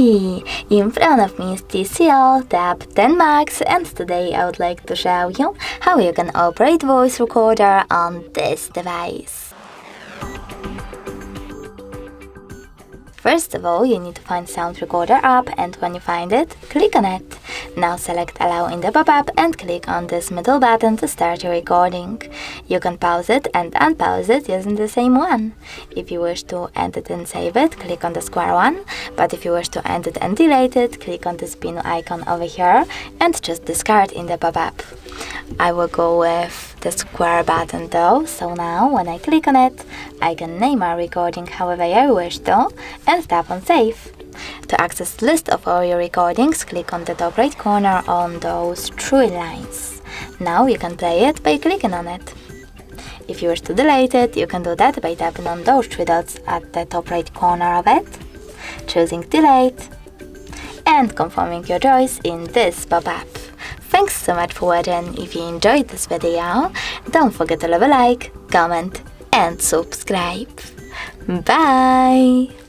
Hey! In front of me is TCL TabMax, and today I would like to show you how you can operate voice recorder on this device. First of all, you need to find Sound Recorder app, and when you find it, click on it. Now select Allow in the pop-up and click on this middle button to start your recording. You can pause it and unpause it using the same one. If you wish to end it and save it, click on the square one, but if you wish to end it and delete it, click on this pin icon over here and just discard in the pop-up. I will go with the square button though, so now when I click on it, I can name my recording however I wish to and tap on save. To access the list of all your recordings, click on the top right corner on those three lines. Now you can play it by clicking on it. If you wish to delete it, you can do that by tapping on those three dots at the top right corner of it, choosing delete, and confirming your choice in this pop-up. Thanks so much for watching. If you enjoyed this video, don't forget to leave a like, comment and subscribe. Bye!